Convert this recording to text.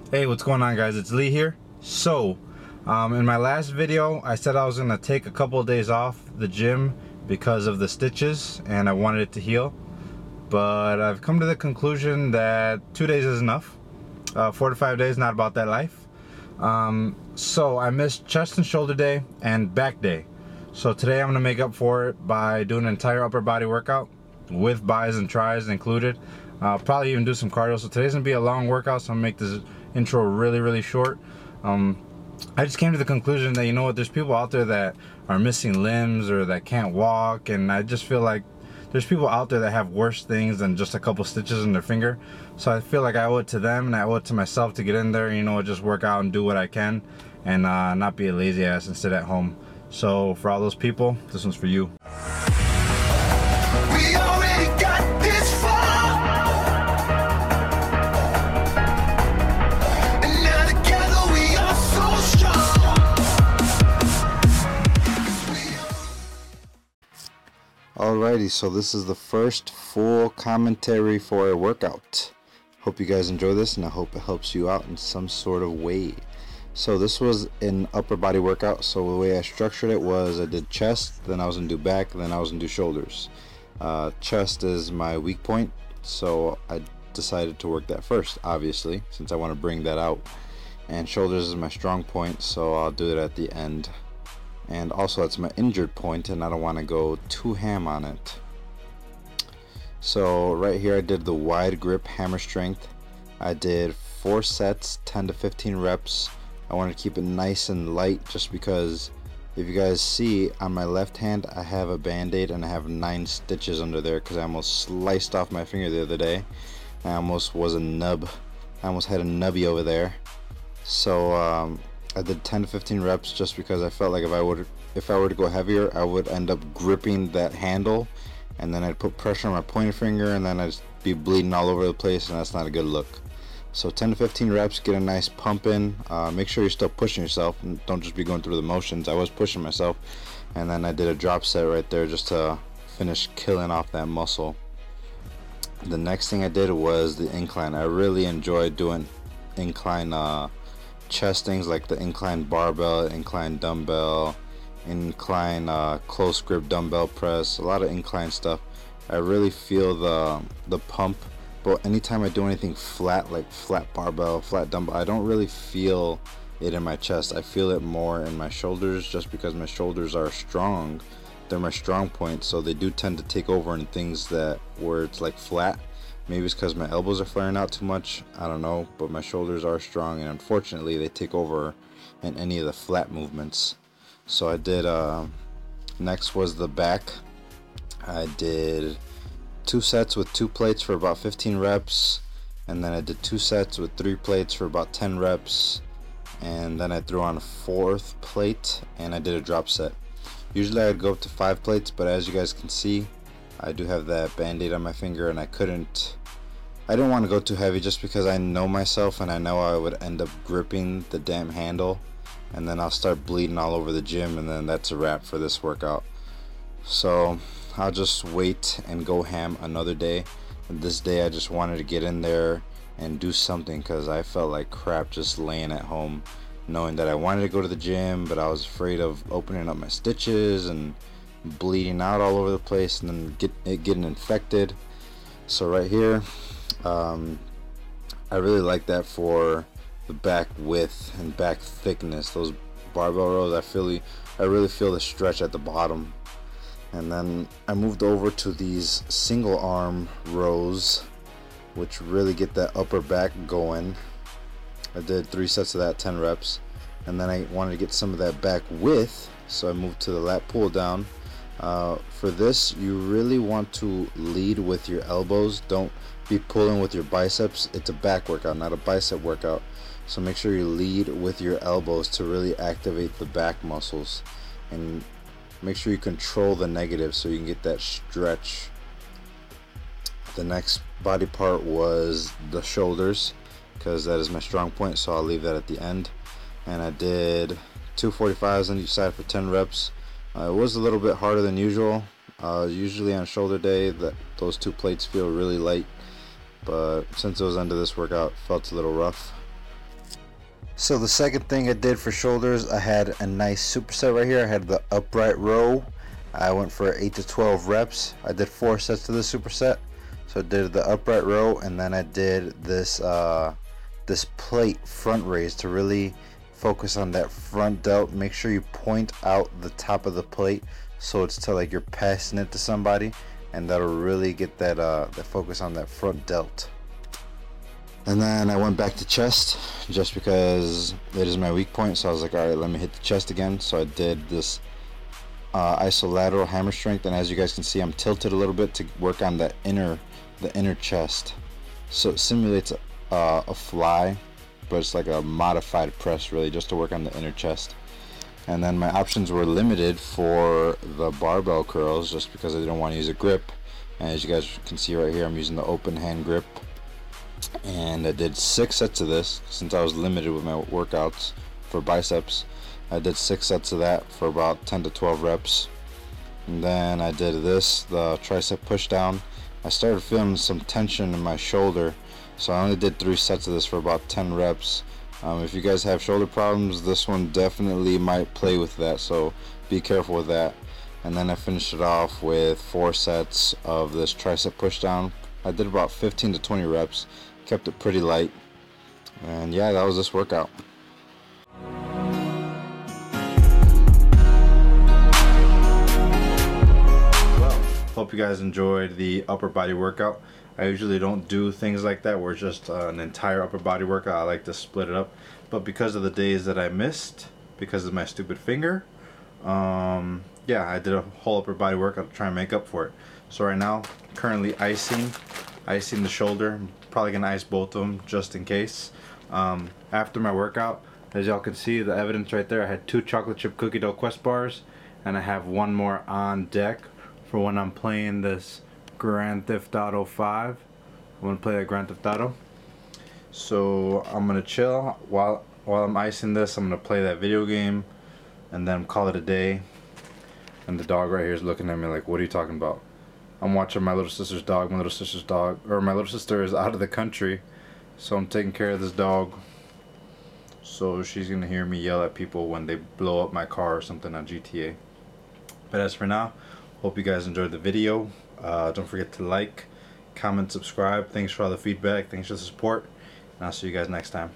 Hey, what's going on, guys? It's Lee here. In my last video I said I was gonna take a couple of days off the gym because of the stitches and I wanted it to heal, but I've come to the conclusion that 2 days is enough. 4 to 5 days, not about that life. So I missed chest and shoulder day and back day. So today I'm gonna make up for it by doing an entire upper body workout with bis and tris included. I'll probably even do some cardio. So today's gonna be a long workout, so I'm gonna make this intro really short. I just came to the conclusion that, you know what, there's people out there that are missing limbs or that can't walk, and I just feel like there's people out there that have worse things than just a couple stitches in their finger. So I feel like I owe it to them and I owe it to myself to get in there, you know, just work out and do what I can and not be a lazy ass and sit at home. So for all those people, this one's for you. Alrighty, so this is the first full commentary for a workout. Hope you guys enjoy this and I hope it helps you out in some sort of way. So this was an upper body workout, so the way I structured it was I did chest, then I was gonna do back, then I was gonna do shoulders. Chest is my weak point, so I decided to work that first, obviously, since I want to bring that out. And shoulders is my strong point, so I'll do it at the end. And also that's my injured point and I don't want to go too ham on it. So right here I did the wide grip hammer strength. I did 4 sets, 10 to 15 reps. I wanted to keep it nice and light just because if you guys see on my left hand I have a band-aid and I have 9 stitches under there because I almost sliced off my finger the other day. I almost was a nub. I almost had a nubby over there. So I did 10 to 15 reps just because I felt like if I were to go heavier I would end up gripping that handle and then I'd put pressure on my pointer finger and then I'd be bleeding all over the place, and that's not a good look. So 10 to 15 reps, get a nice pump in. Make sure you're still pushing yourself and don't just be going through the motions. I was pushing myself, and then I did a drop set right there just to finish killing off that muscle. The next thing I did was the incline. I really enjoyed doing incline chest things like the incline barbell, incline dumbbell, incline close grip dumbbell press, a lot of incline stuff. I really feel the pump, but anytime I do anything flat, like flat barbell, flat dumbbell, I don't really feel it in my chest. I feel it more in my shoulders just because my shoulders are strong. They're my strong point, so they do tend to take over in things that where it's like flat. Maybe it's because my elbows are flaring out too much, I don't know, but my shoulders are strong and unfortunately they take over in any of the flat movements. So I did, next was the back. I did 2 sets with 2 plates for about 15 reps, and then I did 2 sets with 3 plates for about 10 reps, and then I threw on a 4th plate and I did a drop set. Usually I'd go up to 5 plates, but as you guys can see, I do have that band-aid on my finger and I didn't want to go too heavy just because I know myself and I know I would end up gripping the damn handle and then I'll start bleeding all over the gym and then that's a wrap for this workout. So I'll just wait and go ham another day. And this day I just wanted to get in there and do something because I felt like crap just laying at home knowing that I wanted to go to the gym, but I was afraid of opening up my stitches and bleeding out all over the place and then getting infected. So right here, I really like that for the back width and back thickness. Those barbell rows, I really feel the stretch at the bottom. And then I moved over to these single arm rows, which really get that upper back going. I did 3 sets of that, 10 reps, and then I wanted to get some of that back width, so I moved to the lat pull down. For this, you really want to lead with your elbows. Don't be pulling with your biceps. It's a back workout, not a bicep workout. So make sure you lead with your elbows to really activate the back muscles, and make sure you control the negative so you can get that stretch. The next body part was the shoulders because that is my strong point, so I'll leave that at the end. And I did 2 45s on each side for 10 reps. It was a little bit harder than usual. Usually on shoulder day those 2 plates feel really light, but since it was under this workout, it felt a little rough. So the second thing I did for shoulders, I had a nice superset right here. I had the upright row. I went for 8 to 12 reps. I did 4 sets to the superset. So I did the upright row, and then I did this this plate front raise to really focus on that front delt. Make sure you point out the top of the plate so it's to like you're passing it to somebody, and that'll really get that that focus on that front delt. And then I went back to chest just because it is my weak point, so I was like, alright, let me hit the chest again. So I did this isolateral hammer strength, and as you guys can see, I'm tilted a little bit to work on the inner chest. So it simulates a fly, but it's like a modified press really, just to work on the inner chest. And then my options were limited for the barbell curls just because I didn't want to use a grip. And as you guys can see right here, I'm using the open hand grip. And I did 6 sets of this since I was limited with my workouts for biceps. I did 6 sets of that for about 10 to 12 reps. And then I did this, the tricep push down. I started feeling some tension in my shoulder, so I only did 3 sets of this for about 10 reps. If you guys have shoulder problems, this one definitely might play with that, so be careful with that. And then I finished it off with 4 sets of this tricep push down. I did about 15 to 20 reps, kept it pretty light, and yeah, that was this workout. Well, hope you guys enjoyed the upper body workout. I usually don't do things like that where it's just an entire upper body workout. I like to split it up, but because of the days that I missed because of my stupid finger, yeah, I did a whole upper body workout to try and make up for it. So right now, currently icing the shoulder. I'm probably gonna ice both of them just in case. After my workout, as y'all can see, the evidence right there, I had 2 chocolate chip cookie dough Quest bars, and I have 1 more on deck for when I'm playing this Grand Theft Auto 5. I want to play that Grand Theft Auto. So I'm gonna chill while I'm icing this. I'm gonna play that video game and then call it a day. And the dog right here is looking at me like, what are you talking about? I'm watching my little sister's dog. My little sister is out of the country, so I'm taking care of this dog. So she's gonna hear me yell at people when they blow up my car or something on GTA. But as for now, hope you guys enjoyed the video. Don't forget to like, comment, subscribe. Thanks for all the feedback. Thanks for the support. And I'll see you guys next time.